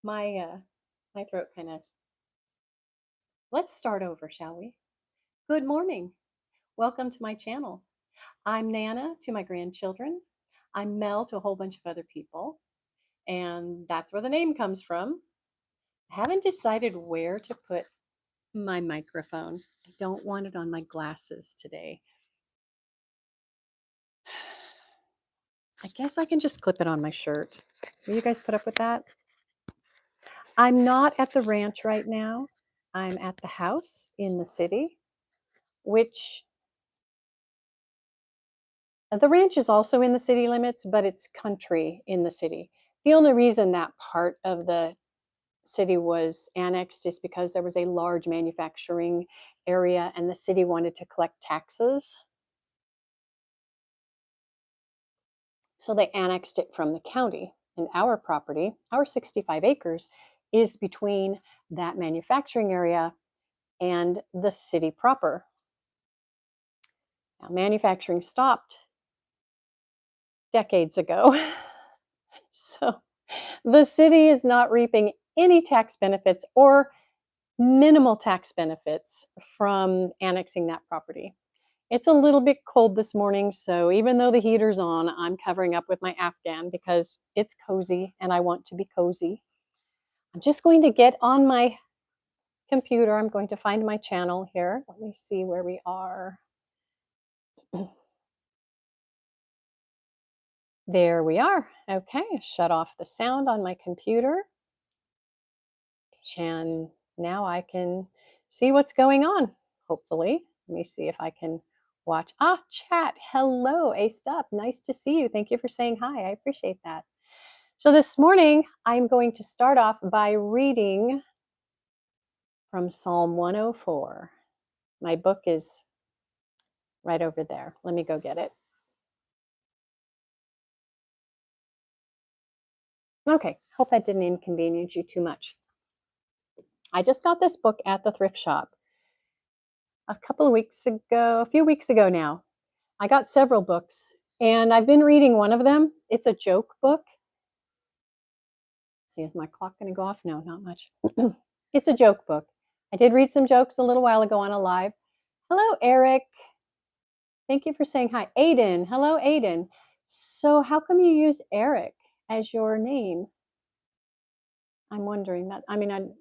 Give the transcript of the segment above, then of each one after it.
My throat kind of. Let's start over, shall we? Good morning. Welcome to my channel. I'm Nana to my grandchildren. I'm Mel to a whole bunch of other people, and that's where the name comes from. I haven't decided where to put my microphone. I don't want it on my glasses today. I guess I can just clip it on my shirt. Will you guys put up with that? I'm not at the ranch right now. I'm at the house in the city, which the ranch is also in the city limits, but it's country in the city. The only reason that part of the city was annexed is because there was a large manufacturing area and the city wanted to collect taxes. So they annexed it from the county. And our property, our 65 acres, is between that manufacturing area and the city proper. Now, manufacturing stopped decades ago. So the city is not reaping any tax benefits or minimal tax benefits from annexing that property. It's a little bit cold this morning, so even though the heater's on, I'm covering up with my Afghan because it's cozy and I want to be cozy. I'm just going to get on my computer. I'm going to find my channel here. Let me see where we are. There we are. Okay, shut off the sound on my computer. And now I can see what's going on, hopefully. Let me see if I can watch. Chat. Hello, Aced Up. Nice to see you. Thank you for saying hi. I appreciate that. So this morning, I'm going to start off by reading from Psalm 104. My book is right over there. Let me go get it. Okay, hope that didn't inconvenience you too much. I just got this book at the thrift shop a few weeks ago now. I got several books, and I've been reading one of them. It's a joke book. Let's see, is my clock going to go off? No, not much. It's a joke book. I did read some jokes a little while ago on a live. Hello, Eric. Thank you for saying hi. Aiden. Hello, Aiden. So how come you use Eric as your name? I'm wondering that. I mean,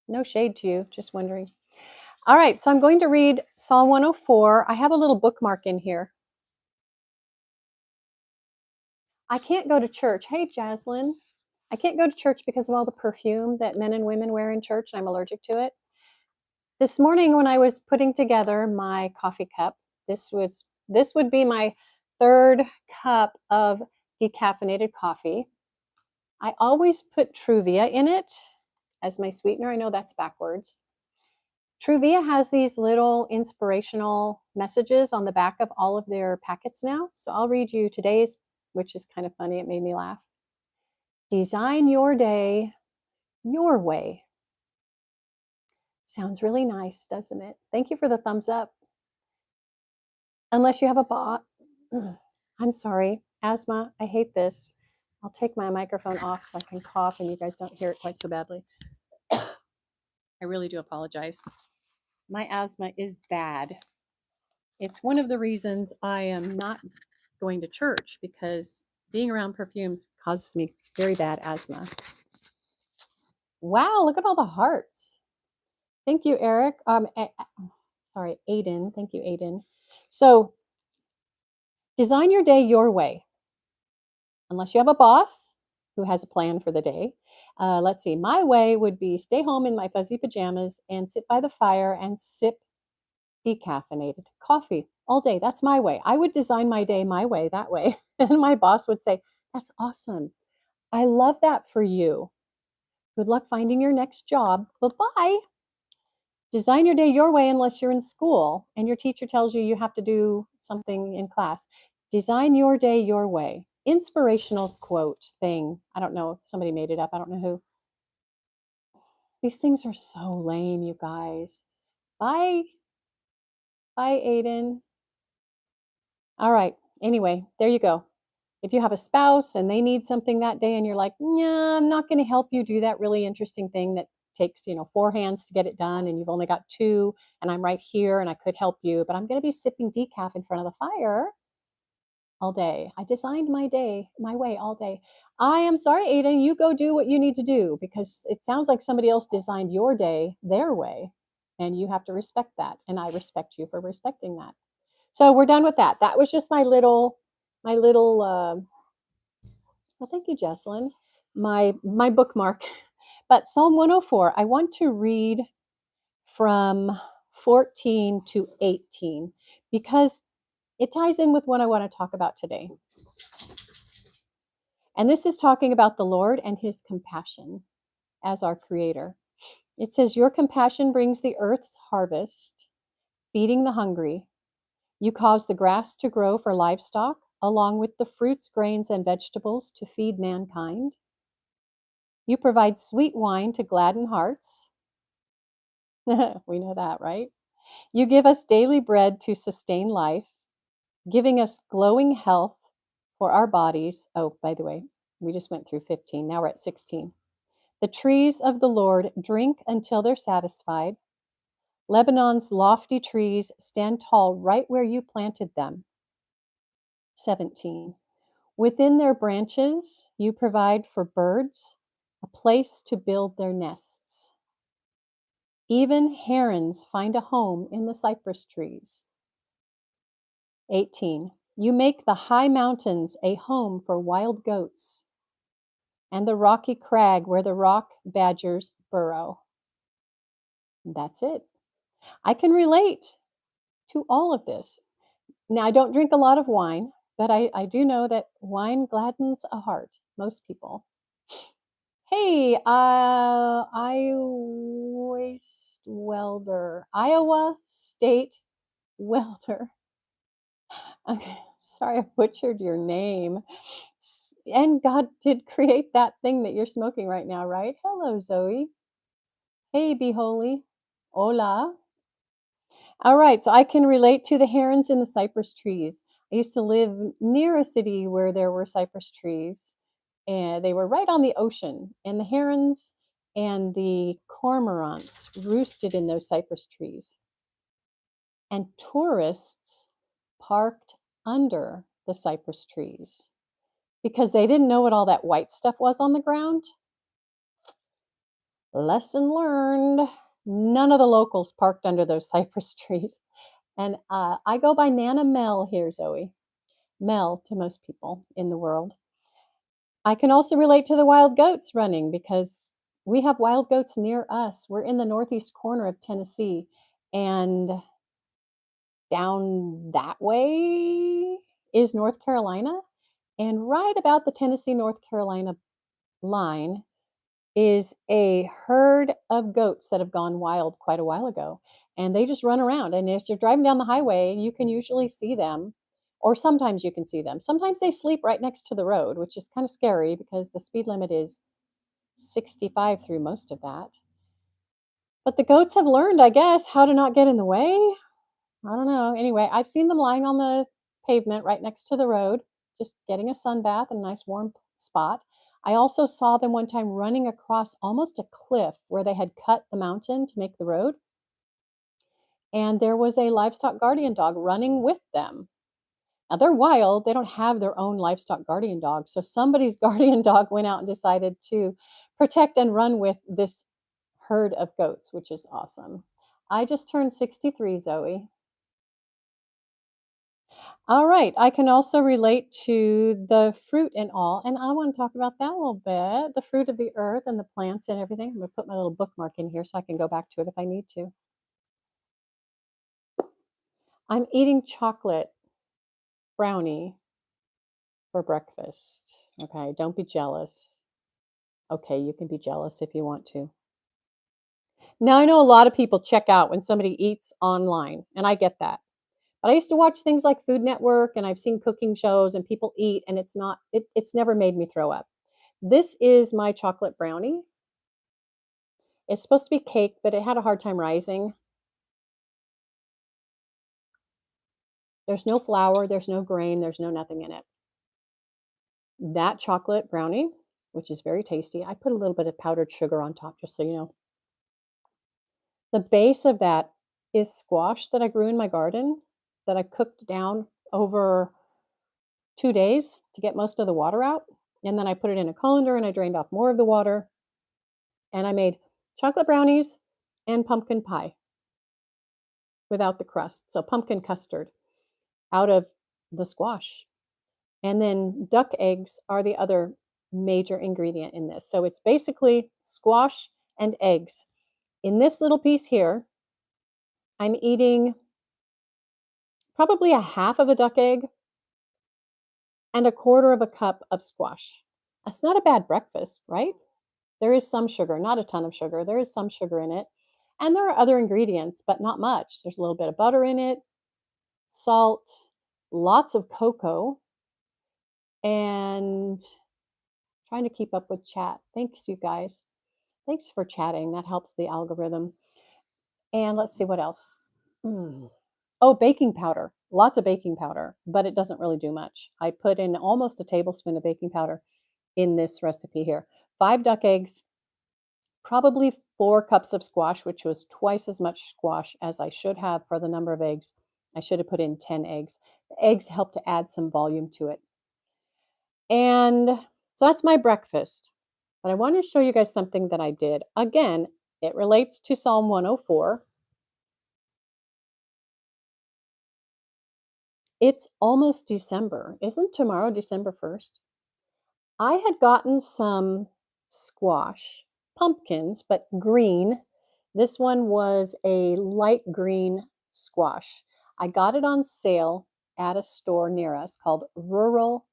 no shade to you, just wondering. All right, so I'm going to read Psalm 104. I have a little bookmark in here. I can't go to church. Hey, Jaslyn. I can't go to church because of all the perfume that men and women wear in church, and I'm allergic to it. This morning when I was putting together my coffee cup, this would be my third cup of decaffeinated coffee. I always put Truvia in it as my sweetener. I know that's backwards. Truvia has these little inspirational messages on the back of all of their packets now. So I'll read you today's, which is kind of funny. It made me laugh. Design your day your way. Sounds really nice, doesn't it? Thank you for the thumbs up. Unless you have a bot. I'm sorry. Asthma. I hate this. I'll take my microphone off so I can cough and you guys don't hear it quite so badly. I really do apologize. My asthma is bad. It's one of the reasons I am not going to church, because being around perfumes causes me very bad asthma. Wow, look at all the hearts. Thank you, Eric. Sorry, Aiden. Thank you, Aiden. So, design your day your way. Unless you have a boss who has a plan for the day. Let's see. My way would be stay home in my fuzzy pajamas and sit by the fire and sip decaffeinated coffee all day. That's my way. I would design my day my way, that way. And my boss would say, that's awesome. I love that for you. Good luck finding your next job. Bye-bye. Design your day your way unless you're in school and your teacher tells you you have to do something in class. Design your day your way. Inspirational quote thing. I don't know. Somebody made it up. I don't know who. These things are so lame, you guys. Bye. Bye, Aiden. All right. Anyway, there you go. If you have a spouse and they need something that day and you're like, "Yeah, I'm not gonna help you do that really interesting thing that takes, 4 hands to get it done, and you've only got 2, and I'm right here and I could help you, but I'm gonna be sipping decaf in front of the fire all day. I designed my day my way all day." I am sorry, Aiden, you go do what you need to do because it sounds like somebody else designed your day their way, and you have to respect that, and I respect you for respecting that. So we're done with that. That was just my little well, thank you, Jesselyn. My bookmark. But Psalm 104, I want to read from 14 to 18 because it ties in with what I want to talk about today. And this is talking about the Lord and his compassion as our creator. It says, "Your compassion brings the earth's harvest, feeding the hungry. You cause the grass to grow for livestock, along with the fruits, grains, and vegetables to feed mankind. You provide sweet wine to gladden hearts." We know that, right? "You give us daily bread to sustain life, giving us glowing health for our bodies." Oh, by the way, we just went through 15. Now we're at 16. "The trees of the Lord drink until they're satisfied. Lebanon's lofty trees stand tall right where you planted them." 17. "Within their branches, you provide for birds a place to build their nests. Even herons find a home in the cypress trees." 18. "You make the high mountains a home for wild goats, and the rocky crag where the rock badgers burrow." That's it. I can relate to all of this. Now, I don't drink a lot of wine, but I do know that wine gladdens a heart, most people. Hey, Iowa State welder. Okay, sorry I butchered your name. And God did create that thing that you're smoking right now, right? Hello, Zoe. Hey, be holy. Hola. All right, so I can relate to the herons in the cypress trees. I used to live near a city where there were cypress trees, and they were right on the ocean. And the herons and the cormorants roosted in those cypress trees. And tourists parked under the cypress trees because they didn't know what all that white stuff was on the ground. Lesson learned. None of the locals parked under those cypress trees. And I go by Nana Mel here, Zoe. Mel to most people in the world. I can also relate to the wild goats running because we have wild goats near us. We're in the northeast corner of Tennessee, and down that way is North Carolina. And right about the Tennessee North Carolina line is a herd of goats that have gone wild quite a while ago. And they just run around. And if you're driving down the highway, you can usually see them, or sometimes you can see them. Sometimes they sleep right next to the road, which is kind of scary because the speed limit is 65 through most of that. But the goats have learned, I guess, how to not get in the way. I don't know. Anyway, I've seen them lying on the pavement right next to the road, just getting a sun bath in a nice warm spot. I also saw them one time running across almost a cliff where they had cut the mountain to make the road. And there was a livestock guardian dog running with them. Now they're wild, they don't have their own livestock guardian dog. So somebody's guardian dog went out and decided to protect and run with this herd of goats, which is awesome. I just turned 63, Zoe. All right, I can also relate to the fruit and all, and I want to talk about that a little bit, the fruit of the earth and the plants and everything. I'm going to put my little bookmark in here so I can go back to it if I need to. I'm eating chocolate brownie for breakfast. Okay, don't be jealous. Okay, you can be jealous if you want to. Now, I know a lot of people check out when somebody eats online, and I get that. But I used to watch things like Food Network, and I've seen cooking shows, and people eat, and it's never made me throw up. This is my chocolate brownie. It's supposed to be cake, but it had a hard time rising. There's no flour, there's no grain, there's no nothing in it. that chocolate brownie, which is very tasty. I put a little bit of powdered sugar on top, just so you know. The base of that is squash that I grew in my garden that I cooked down over 2 days to get most of the water out. And then I put it in a colander and I drained off more of the water. And I made chocolate brownies and pumpkin pie without the crust. So pumpkin custard out of the squash. And then duck eggs are the other major ingredient in this. So it's basically squash and eggs. In this little piece here, I'm eating probably a half of a duck egg and a quarter of a cup of squash. That's not a bad breakfast, right? There is some sugar, not a ton of sugar. There is some sugar in it. And there are other ingredients, but not much. There's a little bit of butter in it, salt, lots of cocoa, and trying to keep up with chat. Thanks, you guys. Thanks for chatting. That helps the algorithm. And let's see what else. Oh, baking powder. Lots of baking powder, but it doesn't really do much. I put in almost a tablespoon of baking powder in this recipe here. 5 duck eggs, probably 4 cups of squash, which was twice as much squash as I should have for the number of eggs. I should have put in 10 eggs. The eggs help to add some volume to it. And so that's my breakfast. But I want to show you guys something that I did. Again, it relates to Psalm 104. It's almost December. Isn't tomorrow December 1st? I had gotten some squash, pumpkins, but green. This one was a light green squash. I got it on sale at a store near us called Rural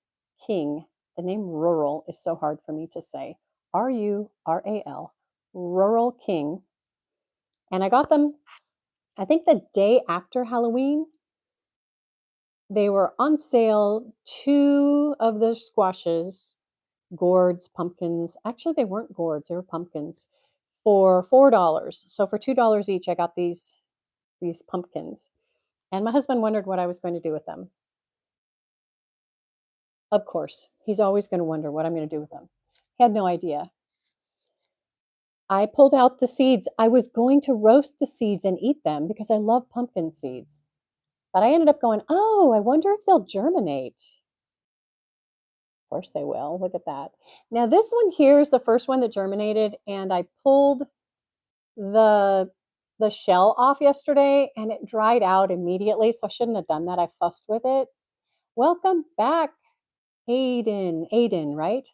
King. The name rural is so hard for me to say. Rural, Rural King. And I got them, I think the day after Halloween. They were on sale. 2 of the squashes, gourds, pumpkins. Actually, they weren't gourds, they were pumpkins for $4. So for $2 each, I got these pumpkins. And my husband wondered what I was going to do with them. Of course, he's always going to wonder what I'm going to do with them. He had no idea. I pulled out the seeds. I was going to roast the seeds and eat them because I love pumpkin seeds. But I ended up going, oh, I wonder if they'll germinate. Of course they will. Look at that. Now this one here is the first one that germinated, and I pulled the shell off yesterday and it dried out immediately, so I shouldn't have done that. I fussed with it. Welcome back, Aiden, right?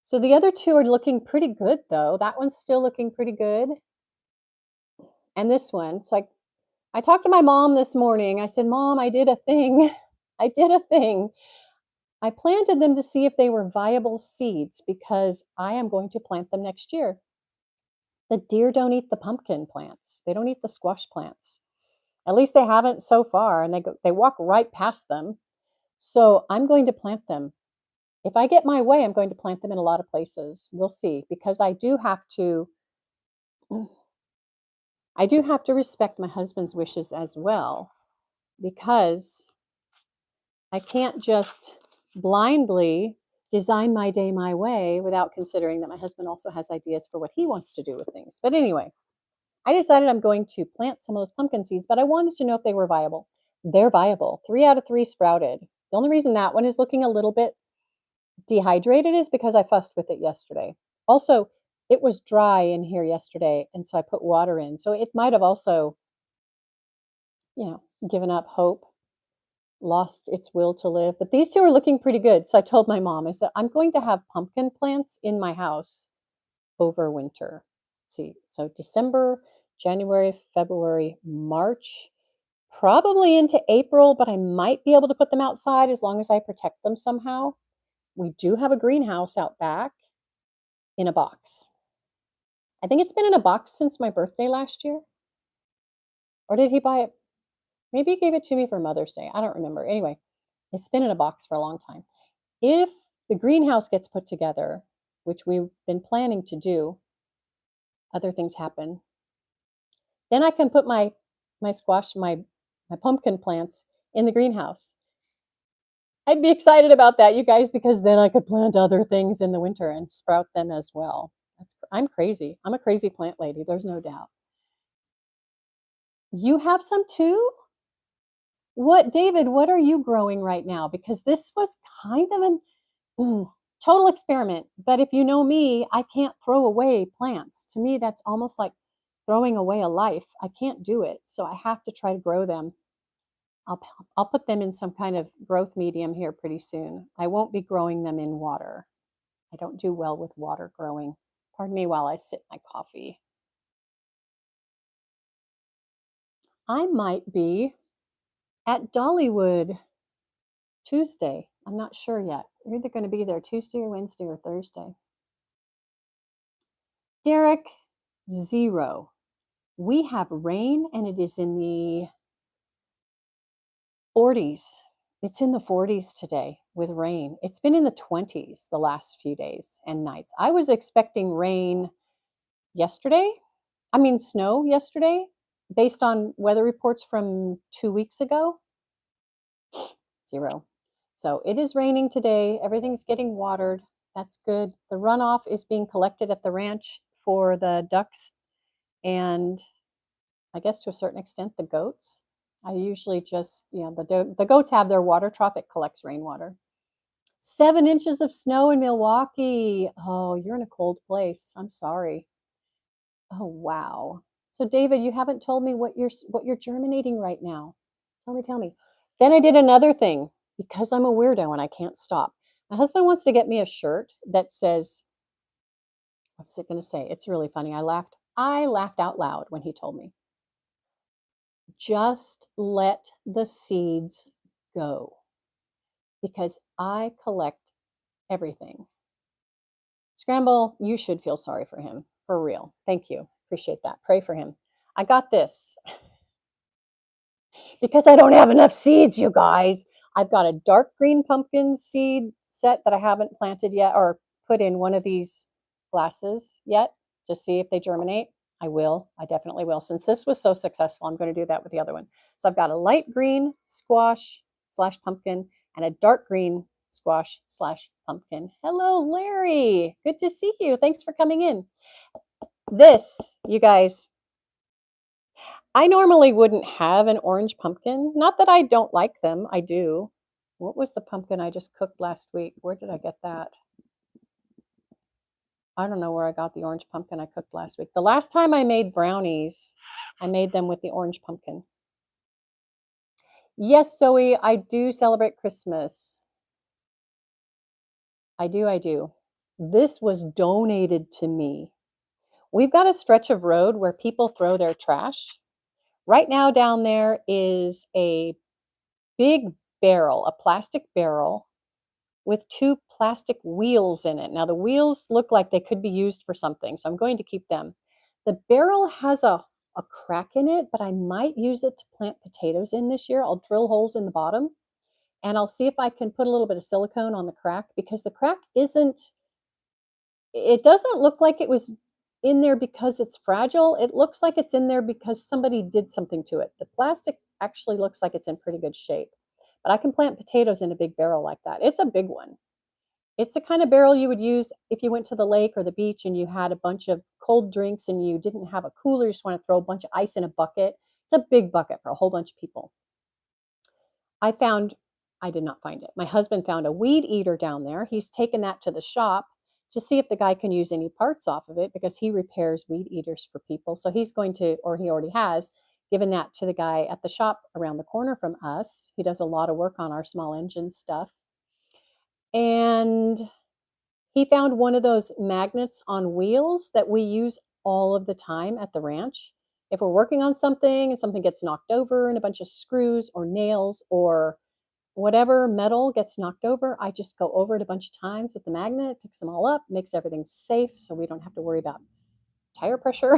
So the other 2 are looking pretty good though. That one's still looking pretty good. And this one, so I talked to my mom this morning. I said, Mom, I did a thing. I did a thing. I planted them to see if they were viable seeds because I am going to plant them next year. The deer don't eat the pumpkin plants. They don't eat the squash plants. At least they haven't so far, and they walk right past them. So I'm going to plant them. If I get my way, I'm going to plant them in a lot of places. We'll see, because I do have to respect my husband's wishes as well, because I can't just blindly design my day my way without considering that my husband also has ideas for what he wants to do with things. But anyway, I decided I'm going to plant some of those pumpkin seeds, but I wanted to know if they were viable. They're viable. 3 out of 3 sprouted. The only reason that one is looking a little bit dehydrated is because I fussed with it yesterday. Also, it was dry in here yesterday, and so I put water in. So it might have also, given up hope, lost its will to live. But these 2 are looking pretty good. So I told my mom, I said, I'm going to have pumpkin plants in my house over winter. Let's see, so December, January, February, March, probably into April, but I might be able to put them outside as long as I protect them somehow. We do have a greenhouse out back in a box. I think it's been in a box since my birthday last year. Or did he buy it? Maybe he gave it to me for Mother's Day. I don't remember. Anyway, it's been in a box for a long time. If the greenhouse gets put together, which we've been planning to do, other things happen, then I can put my squash, my pumpkin plants in the greenhouse. I'd be excited about that, you guys, because then I could plant other things in the winter and sprout them as well. I'm crazy. I'm a crazy plant lady. There's no doubt. You have some too? David, what are you growing right now? Because this was kind of an total experiment. But if you know me, I can't throw away plants. To me, that's almost like throwing away a life. I can't do it. So I have to try to grow them. I'll, I'll put them in some kind of growth medium here pretty soon. I won't be growing them in water. I don't do well with water growing. Pardon me while I sip my coffee. I might be at Dollywood Tuesday. I'm not sure yet. We're either going to be there Tuesday or Wednesday or Thursday. Derek, 0. We have rain and it is in the 40s. It's in the 40s today with rain. It's been in the 20s the last few days and nights. I was expecting rain yesterday. Snow yesterday, based on weather reports from 2 weeks ago. 0. So it is raining today. Everything's getting watered. That's good. The runoff is being collected at the ranch for the ducks and I guess to a certain extent the goats. I usually just, the goats have their water trough. It collects rainwater. 7 inches of snow in Milwaukee. Oh, you're in a cold place. I'm sorry. Oh, wow. So David, you haven't told me what you're germinating right now. Tell me. Then I did another thing because I'm a weirdo and I can't stop. My husband wants to get me a shirt that says, what's it going to say? It's really funny. I laughed out loud when he told me. Just let the seeds go because I collect everything. Scramble, you should feel sorry for him. For real. Thank you. Appreciate that. Pray for him. I got this. Because I don't have enough seeds, you guys. I've got a dark green pumpkin seed set that I haven't planted yet or put in one of these glasses yet to see if they germinate. I will. I definitely will. Since this was so successful, I'm going to do that with the other one. So I've got a light green squash / pumpkin and a dark green squash / pumpkin. Hello, Larry. Good to see you. Thanks for coming in. This, you guys, I normally wouldn't have an orange pumpkin. Not that I don't like them, I do. What was the pumpkin I just cooked last week? Where did I get that? I don't know where I got the orange pumpkin I cooked last week. The last time I made brownies, I made them with the orange pumpkin. Yes, Zoe, I do celebrate Christmas. I do. This was donated to me. We've got a stretch of road where people throw their trash. Right now down there is a big barrel, a plastic barrel with 2 plastic wheels in it. Now the wheels look like they could be used for something, so I'm going to keep them. The barrel has a crack in it, but I might use it to plant potatoes in this year. I'll drill holes in the bottom and I'll see if I can put a little bit of silicone on the crack because the crack it doesn't look like it was in there because it's fragile. It looks like it's in there because somebody did something to it. The plastic actually looks like it's in pretty good shape. But I can plant potatoes in a big barrel like that. It's a big one. It's the kind of barrel you would use if you went to the lake or the beach and you had a bunch of cold drinks and you didn't have a cooler, you just want to throw a bunch of ice in a bucket. It's a big bucket for a whole bunch of people. I did not find it. My husband found a weed eater down there. He's taken that to the shop to see if the guy can use any parts off of it because he repairs weed eaters for people. So he's going to, or he already has, given that to the guy at the shop around the corner from us. He does a lot of work on our small engine stuff. And he found one of those magnets on wheels that we use all of the time at the ranch. If we're working on something and something gets knocked over and a bunch of screws or nails or whatever metal gets knocked over, I just go over it a bunch of times with the magnet, picks them all up, makes everything safe so we don't have to worry about tire pressure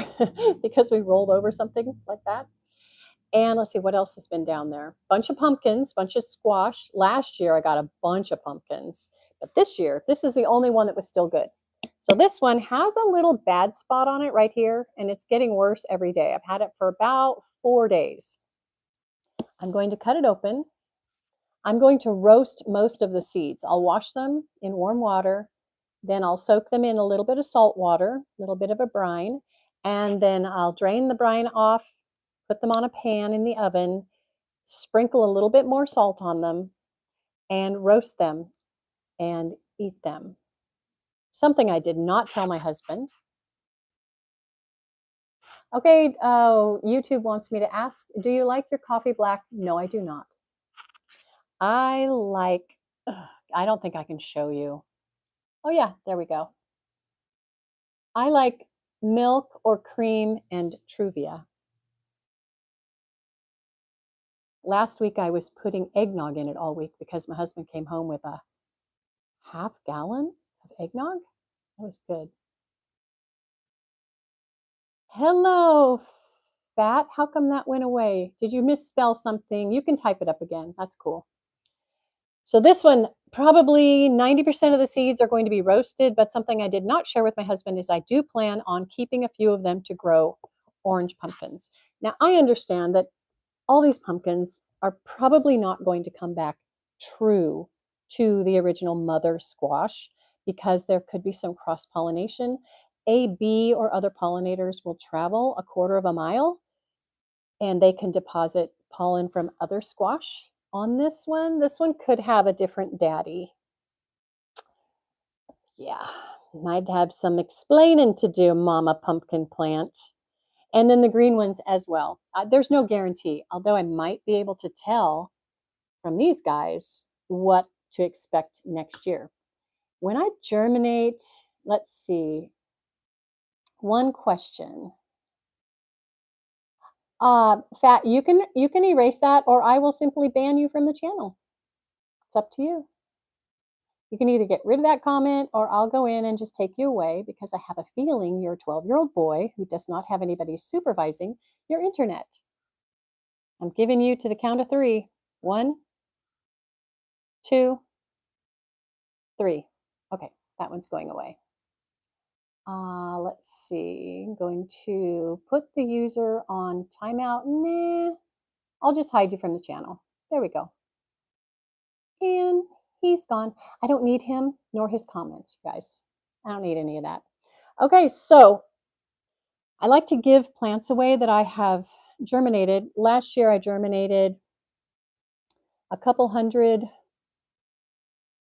because we rolled over something like that. And let's see what else has been down there. Bunch of pumpkins, bunch of squash. Last year I got a bunch of pumpkins, but this year, this is the only one that was still good. So this one has a little bad spot on it right here, and it's getting worse every day. I've had it for about 4 days. I'm going to cut it open. I'm going to roast most of the seeds. I'll wash them in warm water, then I'll soak them in a little bit of salt water, a little bit of a brine, and then I'll drain the brine off, put them on a pan in the oven, sprinkle a little bit more salt on them, and roast them and eat them. Something I did not tell my husband. Okay, YouTube wants me to ask, do you like your coffee black? No, I do not. I like, I don't think I can show you. Oh yeah, there we go. I like milk or cream and Truvia. Last week I was putting eggnog in it all week because my husband came home with a half gallon of eggnog. That was good. Hello, Fat. How come that went away? Did you misspell something? You can type it up again. That's cool. So this one, probably 90% of the seeds are going to be roasted, but something I did not share with my husband is I do plan on keeping a few of them to grow orange pumpkins. Now, I understand that all these pumpkins are probably not going to come back true to the original mother squash because there could be some cross-pollination. A bee or other pollinators will travel a quarter of a mile and they can deposit pollen from other squash on this one. This one could have a different daddy. Yeah, might have some explaining to do, Mama Pumpkin Plant. And then the green ones as well. There's no guarantee, although I might be able to tell from these guys what to expect next year. When I germinate, let's see, one question. Fat, you can erase that, or I will simply ban you from the channel. It's up to you. You can either get rid of that comment, or I'll go in and just take you away because I have a feeling you're a 12-year-old boy who does not have anybody supervising your internet. I'm giving you to the count of 3. 1, 2, 3. Okay, that one's going away. Let's see. I'm going to put the user on timeout. Nah, I'll just hide you from the channel. There we go. And he's gone. I don't need him nor his comments, guys. I don't need any of that. Okay, so I like to give plants away that I have germinated. Last year I germinated a couple hundred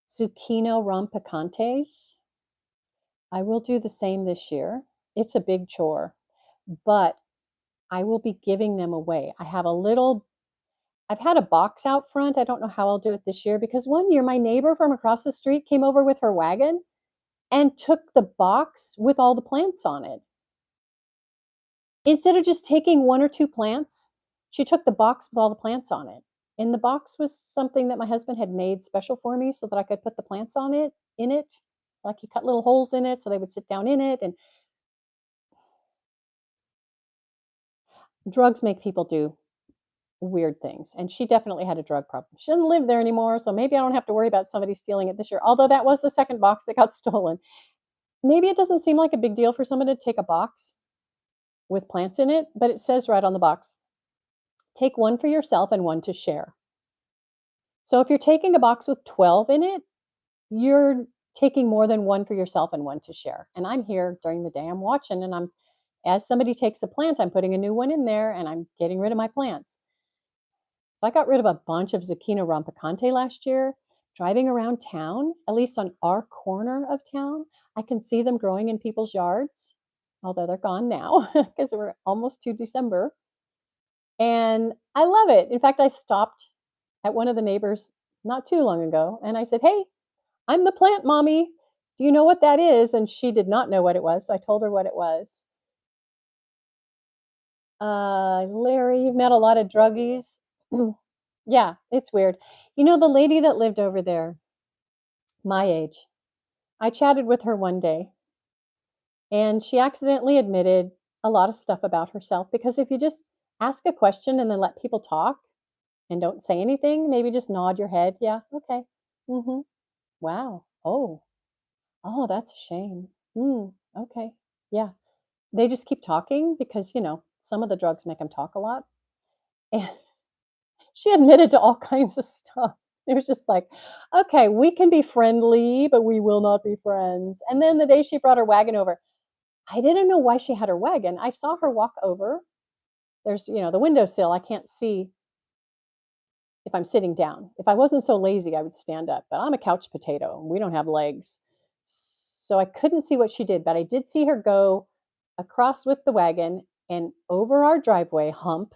Zucchino rampicantes. I will do the same this year. It's a big chore, but I will be giving them away. I've had a box out front. I don't know how I'll do it this year because one year my neighbor from across the street came over with her wagon and took the box with all the plants on it. Instead of just taking 1 or 2 plants, she took the box with all the plants on it. And the box was something that my husband had made special for me so that I could put the plants in it. Like he cut little holes in it so they would sit down in it. And drugs make people do weird things. And she definitely had a drug problem. She doesn't live there anymore, so maybe I don't have to worry about somebody stealing it this year. Although that was the second box that got stolen. Maybe it doesn't seem like a big deal for someone to take a box with plants in it, but it says right on the box, take 1 for yourself and 1 to share. So if you're taking a box with 12 in it, you're taking more than 1 for yourself and 1 to share. And I'm here during the day, I'm watching, and as somebody takes a plant, I'm putting a new one in there and I'm getting rid of my plants. So I got rid of a bunch of Zucchino rampicante last year. Driving around town, at least on our corner of town, I can see them growing in people's yards, although they're gone now because we're almost to December. And I love it. In fact, I stopped at one of the neighbors not too long ago and I said, "Hey, I'm the plant mommy. Do you know what that is?" And she did not know what it was. So I told her what it was. Larry, you've met a lot of druggies. Yeah, it's weird. You know, the lady that lived over there, my age, I chatted with her one day and she accidentally admitted a lot of stuff about herself because if you just ask a question and then let people talk and don't say anything, maybe just nod your head. Yeah, okay. Mhm. Wow. Oh. Oh, that's a shame. Okay. Yeah. They just keep talking because, some of the drugs make them talk a lot. And she admitted to all kinds of stuff. It was just like, okay, we can be friendly, but we will not be friends. And then the day she brought her wagon over, I didn't know why she had her wagon. I saw her walk over. There's, the windowsill. I can't see if I'm sitting down. If I wasn't so lazy, I would stand up, but I'm a couch potato. We don't have legs. So I couldn't see what she did, but I did see her go across with the wagon and over our driveway hump,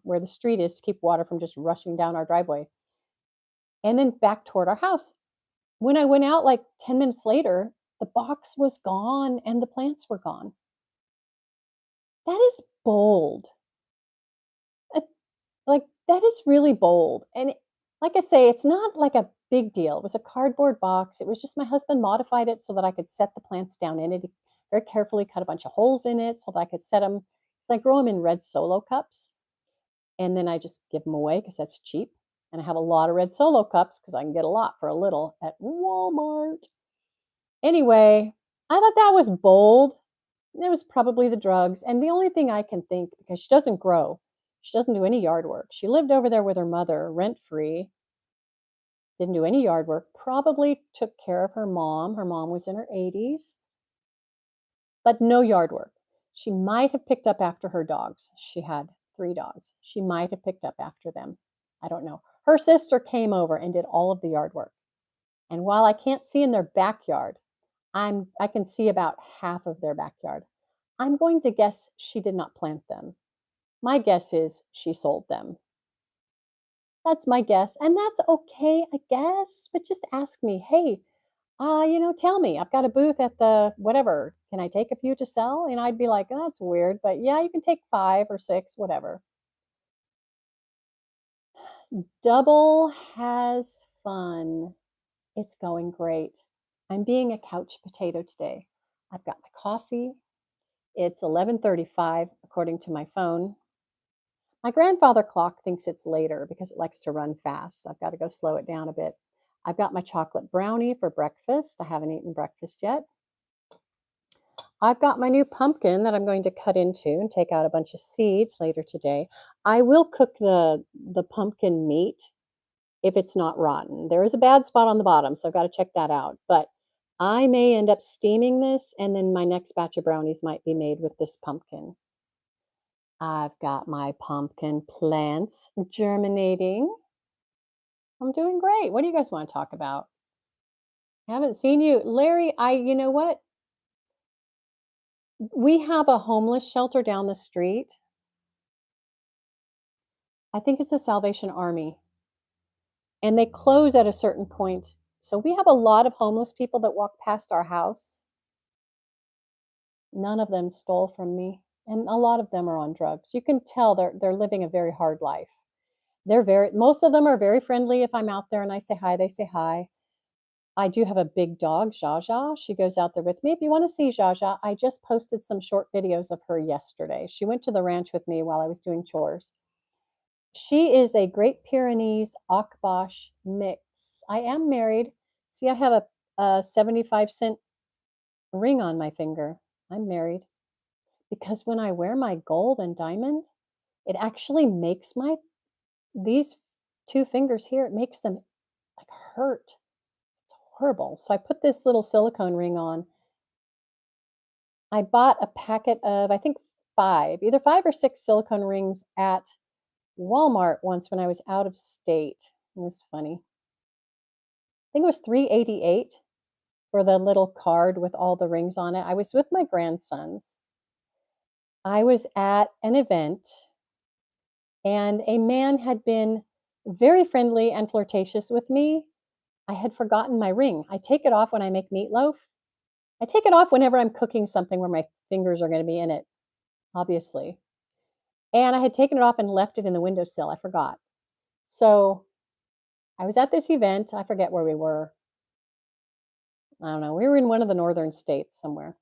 where the street is to keep water from just rushing down our driveway, and then back toward our house. When I went out like 10 minutes later, the box was gone and the plants were gone. That is bold. Uh, Like, that is really bold. And like I say, it's not like a big deal. It was a cardboard box. It was just my husband modified it so that I could set the plants down in it. He very carefully cut a bunch of holes in it so that I could set them, because I grow them in red Solo cups. And then I just give them away because that's cheap. And I have a lot of red Solo cups because I can get a lot for a little at Walmart. Anyway, I thought that was bold. It was probably the drugs. And the only thing I can think, because she doesn't grow, she doesn't do any yard work. She lived over there with her mother rent free, didn't do any yard work, probably took care of her mom. Her mom was in her 80s, but no yard work. She might have picked up after her dogs. She had 3 dogs. She might have picked up after them. I don't know. Her sister came over and did all of the yard work. And while I can't see in their backyard, I can see about half of their backyard. I'm going to guess she did not plant them. My guess is she sold them. That's my guess, and that's okay, I guess, but just ask me, "Hey, tell me, I've got a booth at the whatever. Can I take a few to sell?" And I'd be like, "Oh, that's weird, but yeah, you can take 5 or 6, whatever." Double has fun. It's going great. I'm being a couch potato today. I've got my coffee. It's 11:35 according to my phone. My grandfather clock thinks it's later because it likes to run fast. So I've got to go slow it down a bit. I've got my chocolate brownie for breakfast. I haven't eaten breakfast yet. I've got my new pumpkin that I'm going to cut into and take out a bunch of seeds later today. I will cook the pumpkin meat if it's not rotten. There is a bad spot on the bottom, so I've got to check that out. But I may end up steaming this, and then my next batch of brownies might be made with this pumpkin. I've got my pumpkin plants germinating. I'm doing great. What do you guys want to talk about? I haven't seen you. Larry, you know what? We have a homeless shelter down the street. I think it's a Salvation Army, and they close at a certain point. So we have a lot of homeless people that walk past our house. None of them stole from me, and a lot of them are on drugs. You can tell they're living a very hard life. Most of them are very friendly. If I'm out there and I say hi, they say hi. I do have a big dog, Jaja. She goes out there with me. If you want to see Jaja, I just posted some short videos of her yesterday. She went to the ranch with me while I was doing chores. She is a Great Pyrenees Akbash mix. I am married. See, I have a 75-cent ring on my finger. I'm married. Because when I wear my gold and diamond, it actually makes these 2 fingers here, it makes them like hurt. It's horrible. So I put this little silicone ring on. I bought a packet of, I think 5, either 5 or 6 silicone rings at Walmart once when I was out of state. It was funny. I think it was $3.88 for the little card with all the rings on it. I was with my grandsons. I was at an event, and a man had been very friendly and flirtatious with me. I had forgotten my ring. I take it off when I make meatloaf. I take it off whenever I'm cooking something where my fingers are going to be in it, obviously. And I had taken it off and left it in the windowsill. I forgot. So I was at this event. I forget where we were. I don't know. We were in one of the northern states somewhere.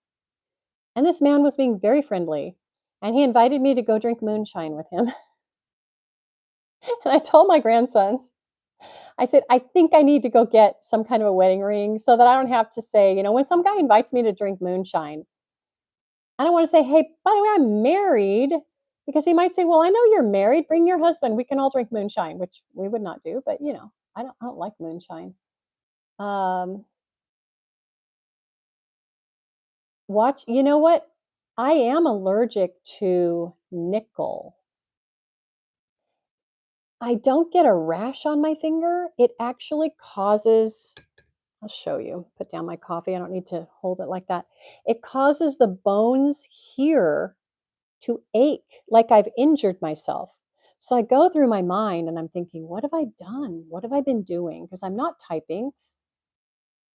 And this man was being very friendly. And he invited me to go drink moonshine with him. And I told my grandsons, I said, I think I need to go get some kind of a wedding ring so that I don't have to say, when some guy invites me to drink moonshine, I don't want to say, hey, by the way, I'm married, because he might say, well, I know you're married. Bring your husband. We can all drink moonshine, which we would not do. But, I don't like moonshine. Um, watch. You know what? I am allergic to nickel. I don't get a rash on my finger. It actually causes, I'll show you. Put down my coffee. I don't need to hold it like that. It causes the bones here to ache like I've injured myself. So I go through my mind and I'm thinking, what have I done? What have I been doing? Because I'm not typing.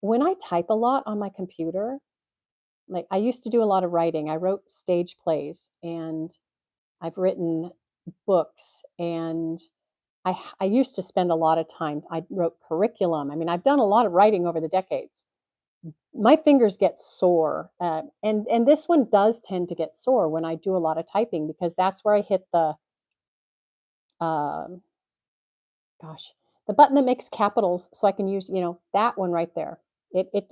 When I type a lot on my computer, like I used to do a lot of writing. I wrote stage plays and I've written books and I used to spend a lot of time. I wrote curriculum. I mean, I've done a lot of writing over the decades. My fingers get sore, and this one does tend to get sore when I do a lot of typing because that's where I hit the um, gosh, the button that makes capitals, so I can use that one right there. It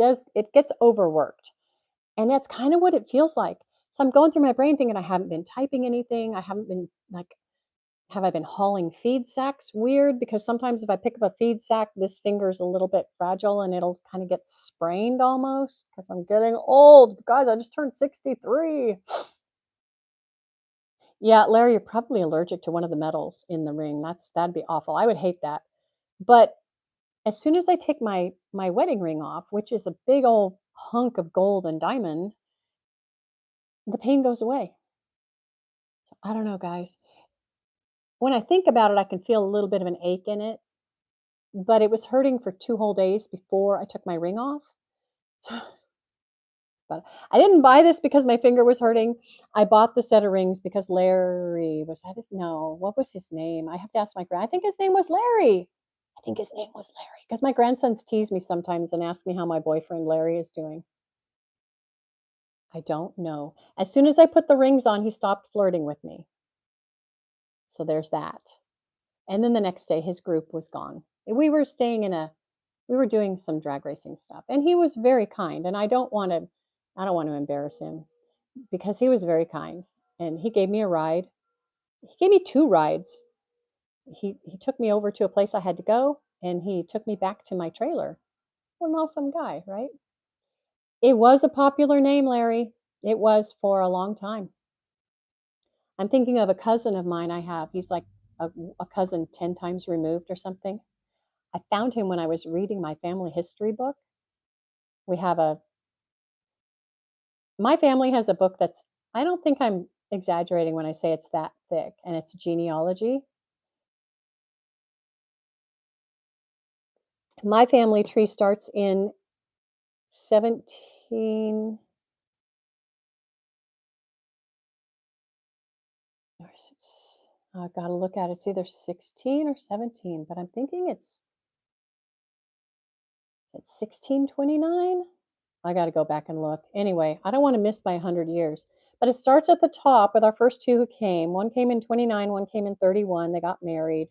gets overworked, and that's kind of what it feels like. So I'm going through my brain thinking I haven't been typing anything. I haven't been like Have I been hauling feed sacks? Weird, because sometimes if I pick up a feed sack, this finger's a little bit fragile and it'll kind of get sprained almost because I'm getting old. Guys, I just turned 63. Yeah, Larry, you're probably allergic to one of the metals in the ring. That'd be awful. I would hate that. But as soon as I take my wedding ring off, which is a big old hunk of gold and diamond, the pain goes away. So I don't know, guys. When I think about it, I can feel a little bit of an ache in it, but it was hurting for 2 whole days before I took my ring off. So but I didn't buy this because my finger was hurting. I bought the set of rings because Larry was that his no, what was his name? I have to ask my grand I think his name was Larry. I think his name was Larry because my grandsons tease me sometimes and ask me how my boyfriend Larry is doing. I don't know. As soon as I put the rings on, he stopped flirting with me. So there's that. And then the next day his group was gone. We were doing some drag racing stuff and he was very kind and I don't want to embarrass him because he was very kind and he gave me a ride. He gave me 2 rides. He took me over to a place I had to go and he took me back to my trailer. What an awesome guy, right? It was a popular name, Larry. It was for a long time. I'm thinking of a cousin of mine I have. He's like a cousin 10 times removed or something. I found him when I was reading my family history book. We have a My family has a book that's I don't think I'm exaggerating when I say it's that thick, and it's genealogy. My family tree starts in 17 or s I gotta look at it, it's either 16 or 17, but I'm thinking it's 1629? I gotta go back and look. Anyway, I don't wanna miss by 100 years, but it starts at the top with our first 2 who came. One came in '29, one came in '31, they got married,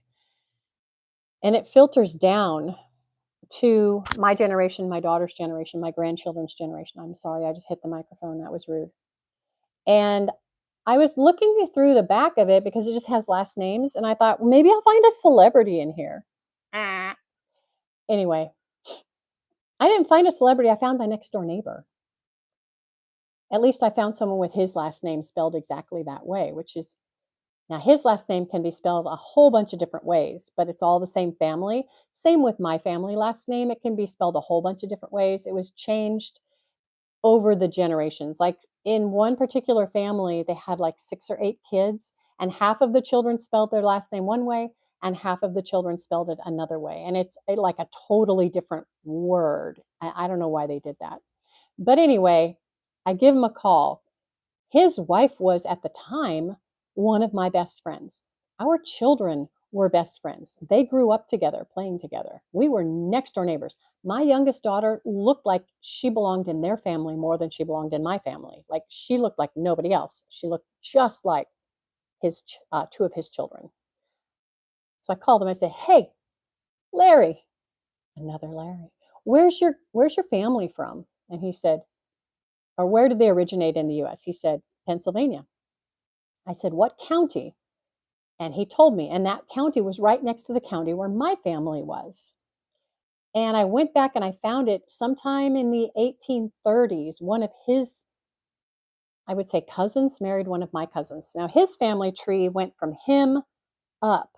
and it filters down to my generation, my daughter's generation, my grandchildren's generation. I'm sorry, I just hit the microphone. That was rude. And I was looking through the back of it because it just has last names, and I thought, well, maybe I'll find a celebrity in here. Anyway, I didn't find a celebrity. I found my next door neighbor. At least I found someone with his last name spelled exactly that way, which is now his last name can be spelled a whole bunch of different ways, but it's all the same family. Same with my family last name. It can be spelled a whole bunch of different ways. It was changed over the generations. Like in one particular family, they had like 6 or 8 kids, and half of the children spelled their last name one way, and half of the children spelled it another way. And it's like a totally different word. I don't know why they did that. But anyway, I give him a call. His wife was at the time one of my best friends. Our children were best friends. They grew up together, playing together. We were next door neighbors. My youngest daughter looked like she belonged in their family more than she belonged in my family. Like she looked like nobody else. She looked just like 2 of his children. So I called him. I said, "Hey, Larry, another Larry. Where's your family from?" And he said, or where did they originate in the U.S.? He said, "Pennsylvania." I said, "What county?" And he told me, and that county was right next to the county where my family was. And I went back and I found it sometime in the 1830s. One of his, I would say, cousins married one of my cousins. Now, his family tree went from him up.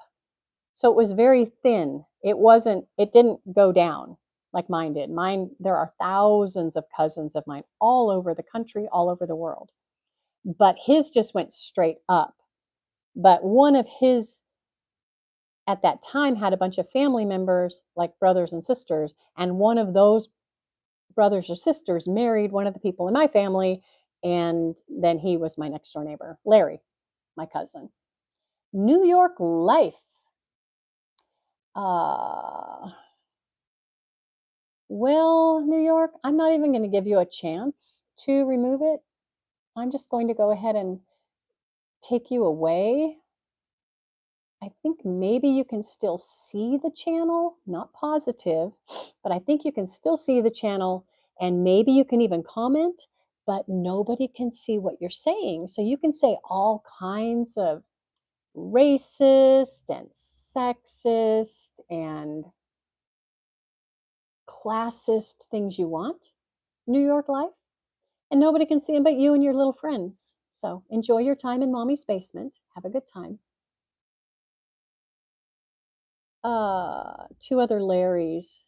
So it was very thin. It didn't go down like mine did. Mine, there are thousands of cousins of mine all over the country, all over the world. But his just went straight up. But one of his at that time had a bunch of family members, like brothers and sisters, and one of those brothers or sisters married one of the people in my family, and then he was my next door neighbor, Larry, my cousin. New York life. Uh, well, New York, I'm not even going to give you a chance to remove it. I'm just going to go ahead and take you away. I think maybe you can still see the channel, not positive, but I think you can still see the channel and maybe you can even comment, but nobody can see what you're saying. So you can say all kinds of racist and sexist and classist things you want, New York life, and nobody can see them but you and your little friends. So enjoy your time in mommy's basement. Have a good time. Two other Larrys.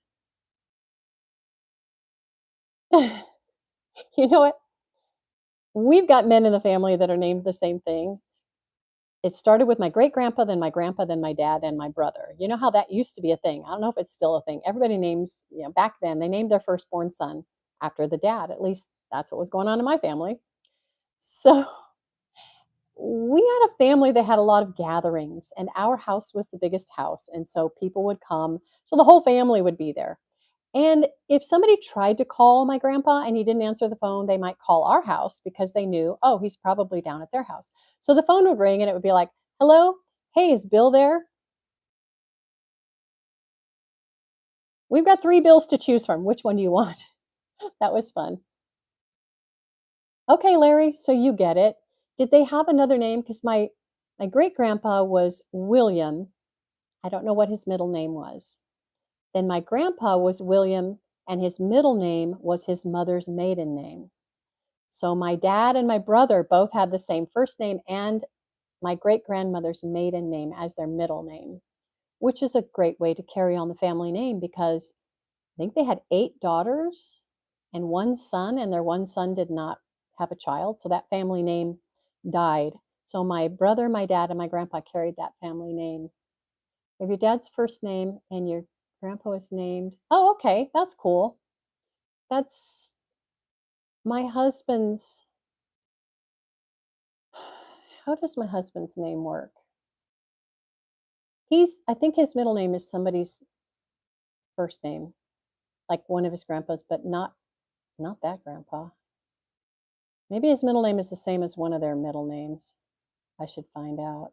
You know what? We've got men in the family that are named the same thing. It started with my great grandpa, then my grandpa, then my dad, and my brother. You know how that used to be a thing. I don't know if it's still a thing. Everybody names, back then, they named their firstborn son after the dad. At least that's what was going on in my family. So we had a family that had a lot of gatherings, and our house was the biggest house. And so people would come. So the whole family would be there. And if somebody tried to call my grandpa and he didn't answer the phone, they might call our house because they knew, oh, he's probably down at their house. So the phone would ring and it would be like, hello, hey, is Bill there? We've got 3 bills to choose from. Which one do you want? That was fun. Okay, Larry, so you get it. Did they have another name? Because my great grandpa was William. I don't know what his middle name was. Then my grandpa was William, and his middle name was his mother's maiden name. So my dad and my brother both had the same first name and my great grandmother's maiden name as their middle name, which is a great way to carry on the family name because I think they had 8 daughters and 1 son, and their 1 son did not have a child. So that family name died. So my brother, my dad, and my grandpa carried that family name. If your dad's first name and your grandpa was named, oh, okay, that's cool. That's my husband's. How does my husband's name work? I think his middle name is somebody's first name, like one of his grandpas, but not that grandpa. Maybe his middle name is the same as one of their middle names. I should find out.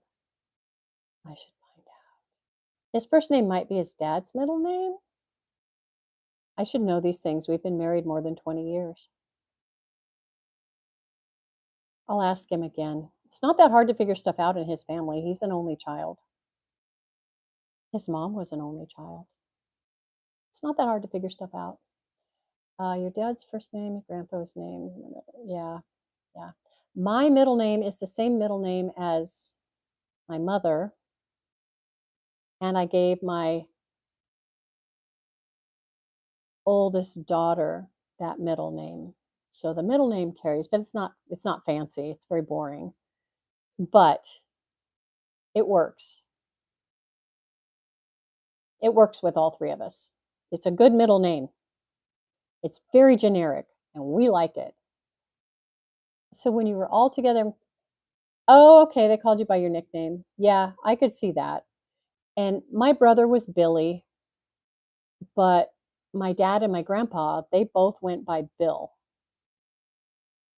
I should find out. His first name might be his dad's middle name. I should know these things. We've been married more than 20 years. I'll ask him again. It's not that hard to figure stuff out in his family. He's an only child. His mom was an only child. It's not that hard to figure stuff out. Your dad's first name, your grandpa's name. Yeah, yeah. My middle name is the same middle name as my mother, and I gave my oldest daughter that middle name. So the middle name carries, but it's not fancy. It's very boring. But it works. It works with all 3 of us. It's a good middle name. It's very generic and we like it. So when you were all together, oh, okay, they called you by your nickname. Yeah, I could see that. And my brother was Billy, but my dad and my grandpa, they both went by Bill.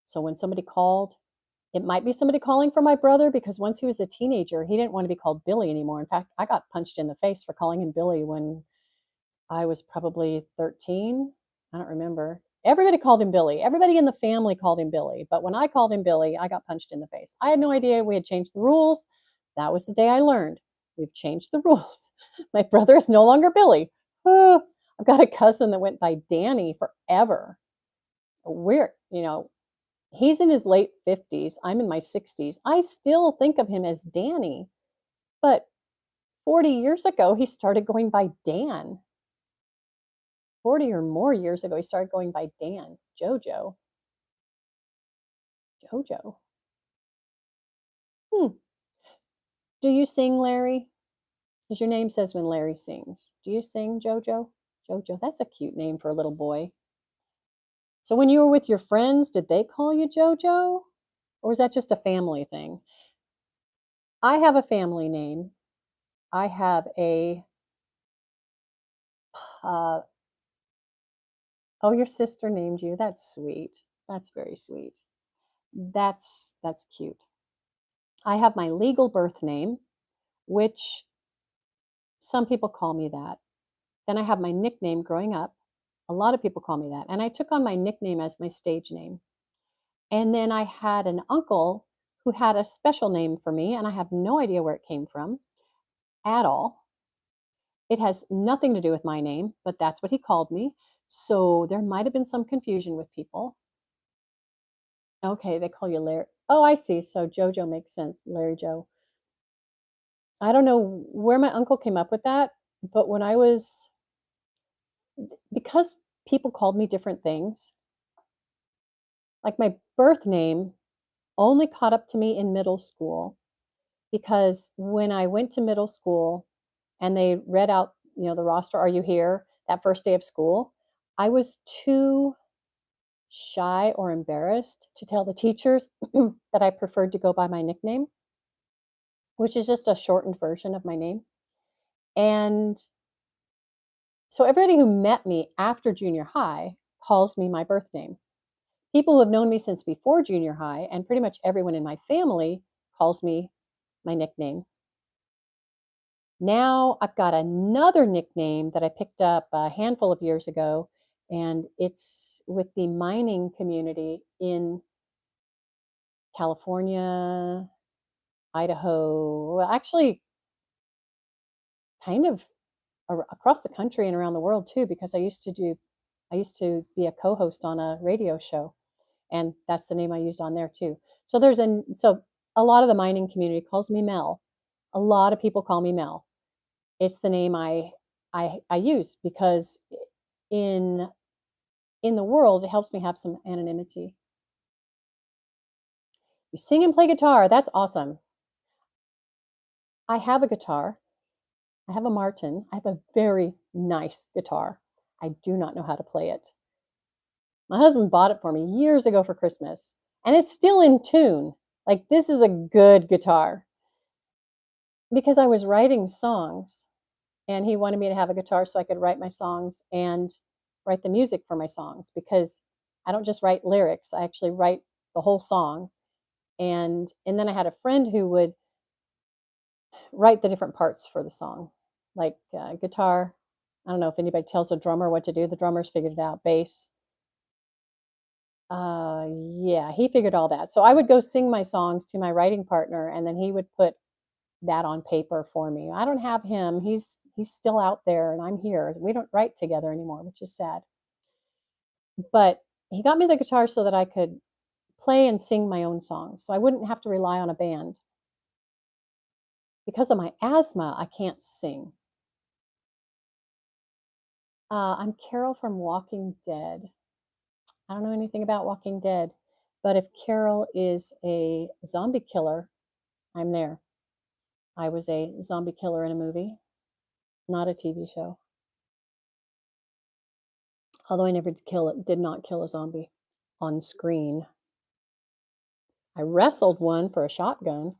So when somebody called, it might be somebody calling for my brother because once he was a teenager, he didn't want to be called Billy anymore. In fact, I got punched in the face for calling him Billy when I was probably 13. I don't remember. Everybody called him Billy. Everybody in the family called him Billy. But when I called him Billy, I got punched in the face. I had no idea we had changed the rules. That was the day I learned. We've changed the rules. My brother is no longer Billy. Oh, I've got a cousin that went by Danny forever. We're, he's in his late 50s. I'm in my 60s. I still think of him as Danny, but 40 years ago, he started going by Dan. 40 or more years ago, he started going by Dan. Jojo. Jojo. Hmm. Do you sing, Larry? Because your name says when Larry sings. Do you sing, Jojo? Jojo. That's a cute name for a little boy. So when you were with your friends, did they call you Jojo? Or is that just a family thing? I have a family name. I have uh, oh, your sister named you. That's sweet. That's very sweet. That's cute. I have my legal birth name, which some people call me that. Then I have my nickname growing up. A lot of people call me that. And I took on my nickname as my stage name. And then I had an uncle who had a special name for me, and I have no idea where it came from at all. It has nothing to do with my name, but that's what he called me. So there might have been some confusion with people. Okay, they call you Larry. Oh, I see. So Jojo makes sense. Larry Joe. I don't know where my uncle came up with that, but when I was, because people called me different things, like my birth name only caught up to me in middle school because when I went to middle school and they read out, the roster, are you here? That first day of school, I was too shy or embarrassed to tell the teachers that I preferred to go by my nickname, which is just a shortened version of my name. And so everybody who met me after junior high calls me my birth name. People who have known me since before junior high, and pretty much everyone in my family calls me my nickname. Now I've got another nickname that I picked up a handful of years ago, and it's with the mining community in California, Idaho, well, actually, kind of across the country and around the world too, because I used to be a co-host on a radio show, and that's the name I used on there too. So a lot of the mining community calls me Mel. A lot of people call me Mel. It's the name I use because in in the world it helps me have some anonymity. You sing and play guitar. That's awesome. I have a guitar. I have a Martin. I have a very nice guitar. I do not know how to play it. My husband bought it for me years ago for Christmas, and it's still in tune. Like, this is a good guitar. Because I was writing songs, and he wanted me to have a guitar so I could write my songs and write the music for my songs, because I don't just write lyrics, I actually write the whole song. And then I had a friend who would write the different parts for the song, like, guitar. I don't know if anybody tells a drummer what to do. The drummer's figured it out. Bass. Yeah, he figured all that. So I would go sing my songs to my writing partner, and then he would put that on paper for me. I don't have him. He's still out there, and I'm here. We don't write together anymore, which is sad. But he got me the guitar so that I could play and sing my own songs, so I wouldn't have to rely on a band. Because of my asthma, I can't sing. I'm Carol from Walking Dead. I don't know anything about Walking Dead, but if Carol is a zombie killer, I'm there. I was a zombie killer in a movie, not a TV show. Although I never did not kill a zombie on screen. I wrestled one for a shotgun.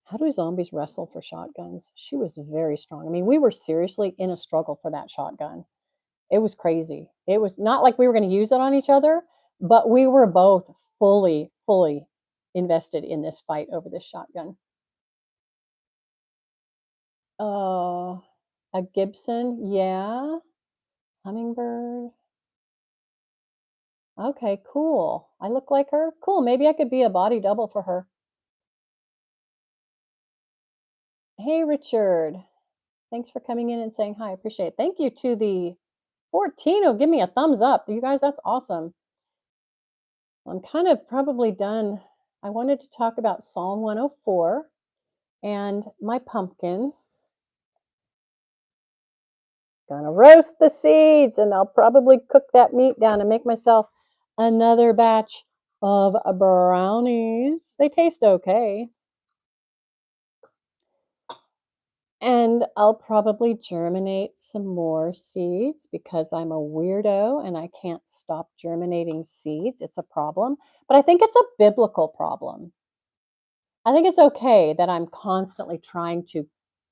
How do zombies wrestle for shotguns? She was very strong. I mean, we were seriously in a struggle for that shotgun. It was crazy. It was not like we were going to use it on each other, but we were both fully invested in this fight over this shotgun. Oh, a Gibson, yeah. Hummingbird. Okay, cool. I look like her. Cool. Maybe I could be a body double for her. Hey, Richard. Thanks for coming in and saying hi. I appreciate it. Thank you to the 14 will give me a thumbs up. You guys, that's awesome. I'm kind of probably done. I wanted to talk about Psalm 104 and my pumpkin. Gonna roast the seeds and I'll probably cook that meat down and make myself another batch of brownies. They taste okay. And I'll probably germinate some more seeds because I'm a weirdo and I can't stop germinating seeds. It's a problem, but I think it's a biblical problem. I think it's okay that I'm constantly trying to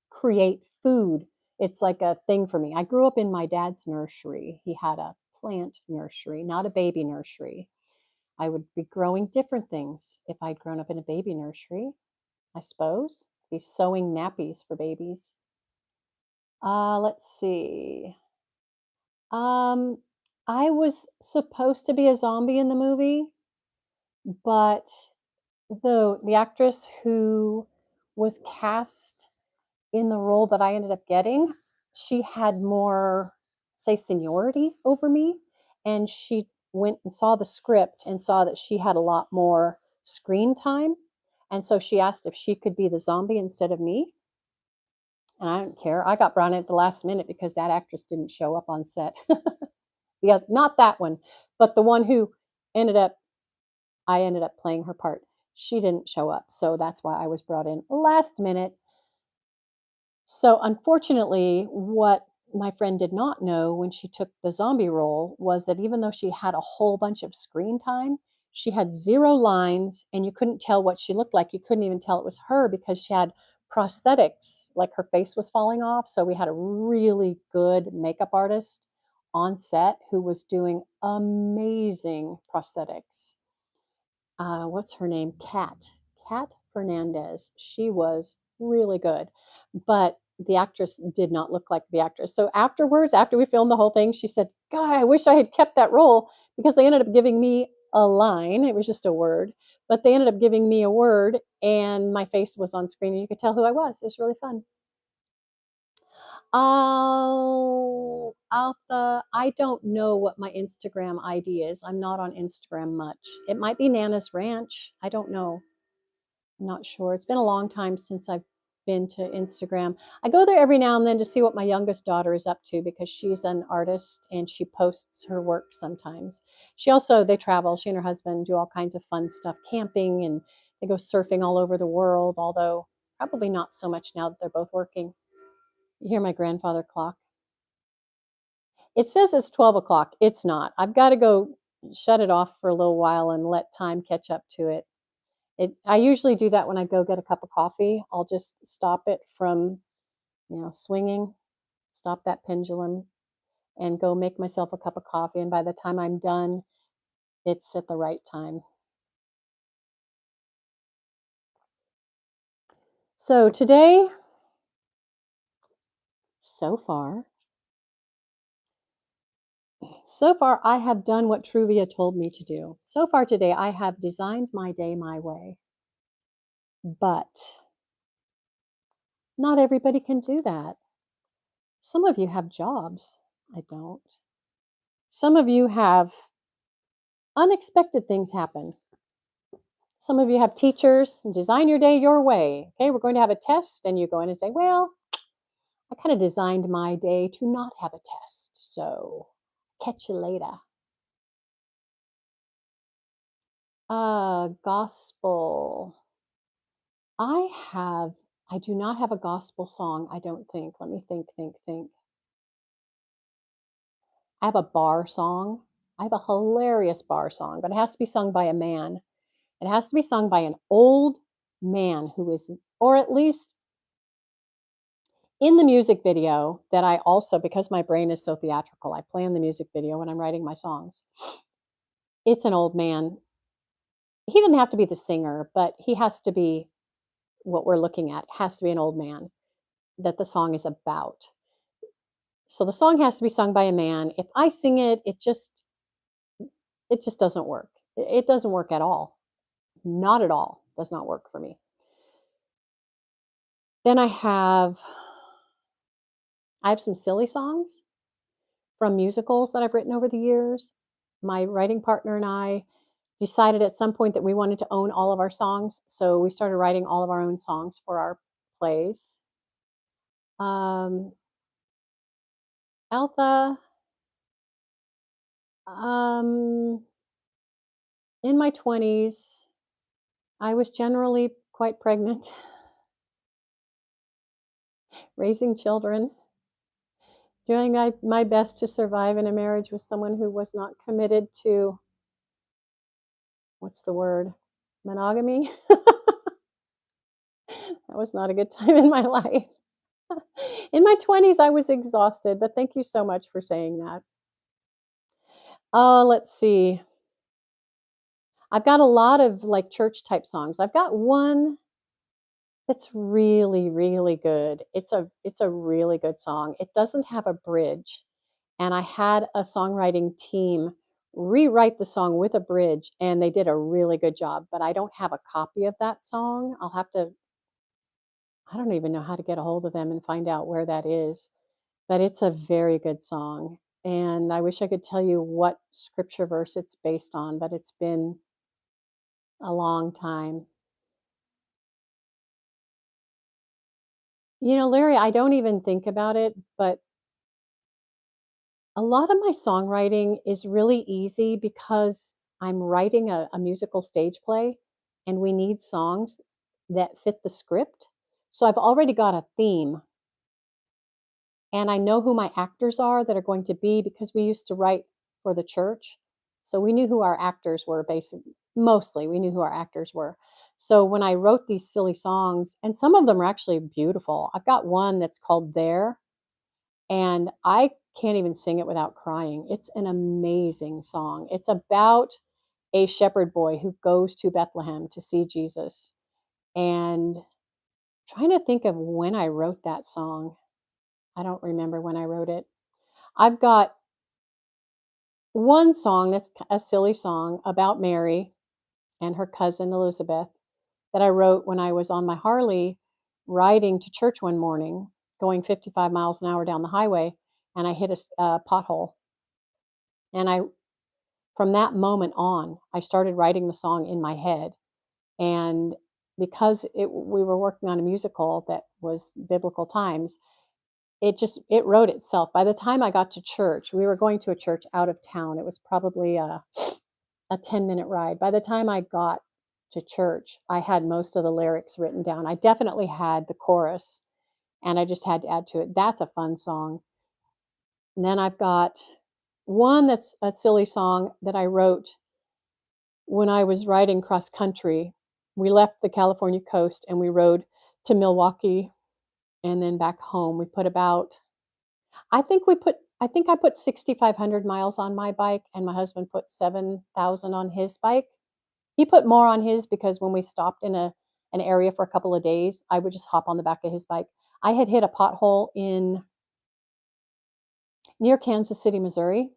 create food. It's like a thing for me. I grew up in my dad's nursery. He had a plant nursery, not a baby nursery. I would be growing different things if I'd grown up in a baby nursery, I suppose. Be sewing nappies for babies. Let's see. Um, I was supposed to be a zombie in the movie, but the actress who was cast in the role that I ended up getting, she had more, say, seniority over me, and she went and saw the script and saw that she had a lot more screen time, and so she asked if she could be the zombie instead of me, and I don't care. I got brought in at the last minute because that actress didn't show up on set. Yeah, not that one, but the one who ended up I ended up playing her part. She didn't show up, so that's why I was brought in last minute. So, unfortunately, what my friend did not know when she took the zombie role was that even though she had a whole bunch of screen time, she had 0 lines and you couldn't tell what she looked like. You couldn't even tell it was her because she had prosthetics, like her face was falling off. So, we had a really good makeup artist on set who was doing amazing prosthetics. What's her name? Kat Fernandez. She was really good, but the actress did not look like the actress. So afterwards, after we filmed the whole thing, she said, "God, I wish I had kept that role because they ended up giving me a line. It was just a word, but they ended up giving me a word, and my face was on screen, and you could tell who I was. It was really fun." Oh, Alpha, I don't know what my Instagram ID is. I'm not on Instagram much. It might be Nana's Ranch. I don't know. I'm not sure. It's been a long time since I've been to Instagram. I go there every now and then to see what my youngest daughter is up to because she's an artist and she posts her work sometimes. They travel. She and her husband do all kinds of fun stuff, camping, and they go surfing all over the world, although probably not so much now that they're both working. You hear my grandfather clock? It says it's 12 o'clock. It's not. I've got to go shut it off for a little while and let time catch up to it. I usually do that when I go get a cup of coffee. I'll just stop it from, swinging, stop that pendulum, and go make myself a cup of coffee. And by the time I'm done, it's at the right time. So today, so far, I have done what Truvia told me to do. So far today, I have designed my day my way. But not everybody can do that. Some of you have jobs. I don't. Some of you have unexpected things happen. Some of you have teachers. Design your day your way. Okay, we're going to have a test, and you go in and say, "Well, I kind of designed my day to not have a test, so catch you later." Gospel. I do not have a gospel song, I don't think. Let me think. I have a bar song. I have a hilarious bar song, but it has to be sung by a man. It has to be sung by an old man who is, or at least in the music video that I also, because my brain is so theatrical, I plan the music video when I'm writing my songs. It's an old man. He doesn't have to be the singer, but he has to be what we're looking at. It has to be an old man that the song is about. So the song has to be sung by a man. If I sing it, it just doesn't work. It doesn't work at all. Not at all. Does not work for me. Then I have some silly songs. from musicals that I've written over the years. My writing partner and I decided at some point that we wanted to own all of our songs, so we started writing all of our own songs for our plays. Um, Alpha, um, in my 20s, I was generally quite pregnant, raising children, doing my best to survive in a marriage with someone who was not committed to, what's the word? Monogamy? That was not a good time in my life. In my 20s, I was exhausted, but thank you so much for saying that. Let's see. I've got a lot of, like, church type songs. I've got one that's really, really good. It's a really good song. It doesn't have a bridge, and I had a songwriting team rewrite the song with a bridge, and they did a really good job, but I don't have a copy of that song. I'll have to I don't even know how to get a hold of them and find out where that is, but it's a very good song, and I wish I could tell you what scripture verse it's based on, but it's been a long time. Larry, I don't even think about it, but a lot of my songwriting is really easy because I'm writing a musical stage play and we need songs that fit the script. So I've already got a theme and I know who my actors are that are going to be because we used to write for the church. So we knew who our actors were basically, mostly we knew who our actors were. So when I wrote these silly songs, and some of them are actually beautiful, I've got one that's called There, and I can't even sing it without crying. It's an amazing song. It's about a shepherd boy who goes to Bethlehem to see Jesus. And trying to think of when I wrote that song. I don't remember when I wrote it. I've got one song that's a silly song about Mary and her cousin Elizabeth that I wrote when I was on my Harley riding to church one morning, going 55 miles an hour down the highway, and I hit a pothole. And from that moment on, I started writing the song in my head. And because we were working on a musical that was biblical times, it wrote itself. By the time I got to church, we were going to a church out of town. It was probably a 10-minute ride. By the time I got to church, I had most of the lyrics written down. I definitely had the chorus, and I just had to add to it. That's a fun song. And then I've got one that's a silly song that I wrote when I was riding cross country. We left the California coast and we rode to Milwaukee and then back home. We put about I think I put 6,500 miles on my bike and my husband put 7,000 on his bike. He put more on his because when we stopped in an area for a couple of days, I would just hop on the back of his bike. I had hit a pothole in near Kansas City, Missouri,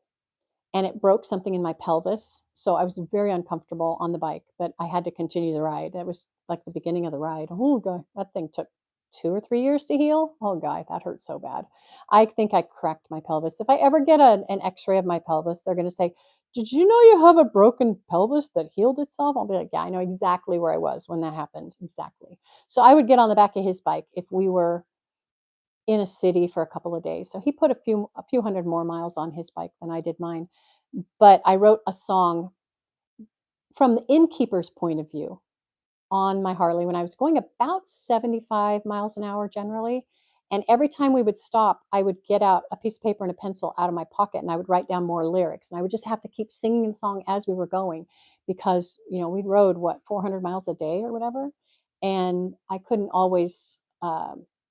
and it broke something in my pelvis. So I was very uncomfortable on the bike, but I had to continue the ride. That was like the beginning of the ride. Oh god, that thing took 2 or 3 years to heal. Oh god, that hurt so bad. I think I cracked my pelvis. If I ever get an X-ray of my pelvis, they're going to say, "Did you know you have a broken pelvis that healed itself?" I'll be like, "Yeah, I know exactly where I was when that happened. Exactly." So I would get on the back of his bike if we were in a city for a couple of days. So he put a few hundred more miles on his bike than I did mine. But I wrote a song from the innkeeper's point of view on my Harley when I was going about 75 miles an hour generally. And every time we would stop, I would get out a piece of paper and a pencil out of my pocket and I would write down more lyrics. And I would just have to keep singing the song as we were going because, we rode what, 400 miles a day or whatever. And I couldn't always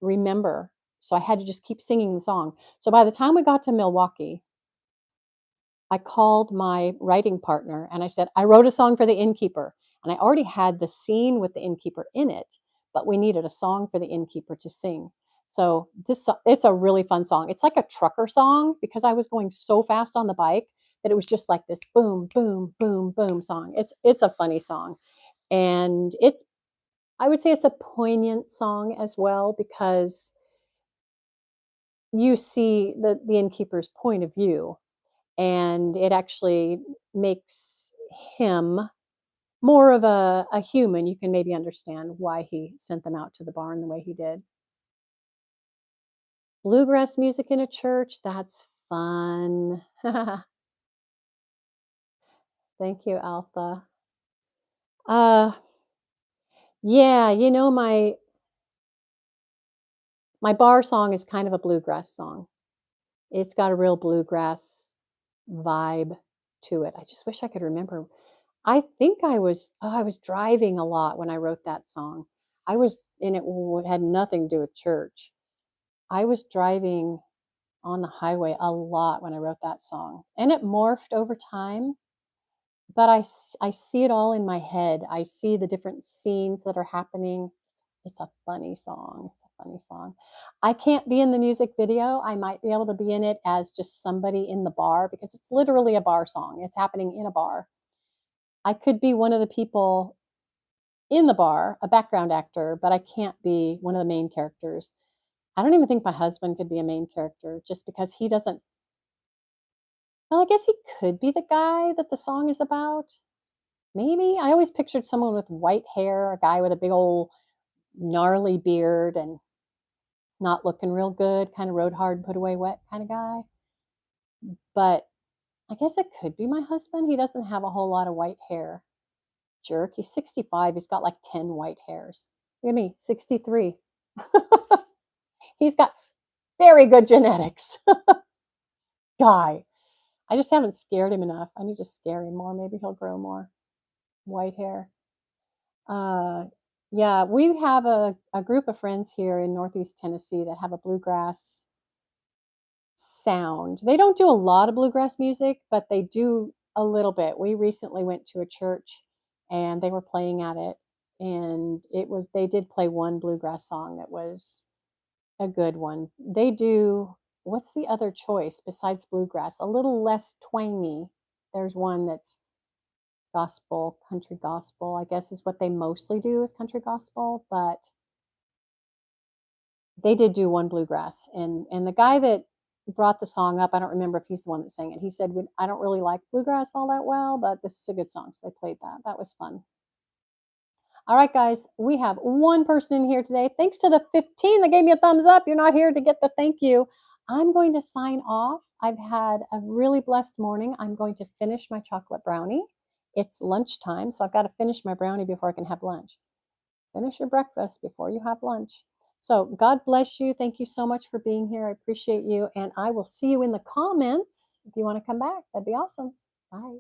remember. So I had to just keep singing the song. So by the time we got to Milwaukee, I called my writing partner and I said, "I wrote a song for the innkeeper." And I already had the scene with the innkeeper in it, but we needed a song for the innkeeper to sing. So it's a really fun song. It's like a trucker song because I was going so fast on the bike that it was just like this boom, boom, boom, boom song. It's a funny song. And I would say it's a poignant song as well because you see the innkeeper's point of view, and it actually makes him more of a human. You can maybe understand why he sent them out to the barn the way he did. Bluegrass music in a church, that's fun. Thank you, Alpha. Uh, yeah, my bar song is kind of a bluegrass song. It's got a real bluegrass vibe to it. I just wish I could remember. I think I was driving a lot when I wrote that song. I was and it had nothing to do with church. I was driving on the highway a lot when I wrote that song, and it morphed over time, but I see it all in my head. I see the different scenes that are happening. It's a funny song. It's a funny song. I can't be in the music video. I might be able to be in it as just somebody in the bar because it's literally a bar song. It's happening in a bar. I could be one of the people in the bar, a background actor, but I can't be one of the main characters. I don't even think my husband could be a main character just because he doesn't. Well, I guess he could be the guy that the song is about. Maybe. I always pictured someone with white hair, a guy with a big old gnarly beard and not looking real good, kind of rode hard, put away wet kind of guy. But I guess it could be my husband. He doesn't have a whole lot of white hair. Jerk. He's 65. He's got like 10 white hairs. Look at me, 63. He's got very good genetics. Guy. I just haven't scared him enough. I need to scare him more. Maybe he'll grow more white hair. Uh, yeah, we have a group of friends here in Northeast Tennessee that have a bluegrass sound. They don't do a lot of bluegrass music, but they do a little bit. We recently went to a church and they were playing at it, and they did play one bluegrass song that was a good one. They do what's the other choice besides bluegrass? A little less twangy. There's one that's gospel, country gospel, I guess is what they mostly do is country gospel, but they did do one bluegrass. And the guy that brought the song up, I don't remember if he's the one that sang it. He said, I don't really like bluegrass all that well, but this is a good song. So they played that. That was fun. All right, guys, we have one person in here today. Thanks to the 15 that gave me a thumbs up. You're not here to get the thank you. I'm going to sign off. I've had a really blessed morning. I'm going to finish my chocolate brownie. It's lunchtime, so I've got to finish my brownie before I can have lunch. Finish your breakfast before you have lunch. So God bless you. Thank you so much for being here. I appreciate you. And I will see you in the comments. If you want to come back, that'd be awesome. Bye.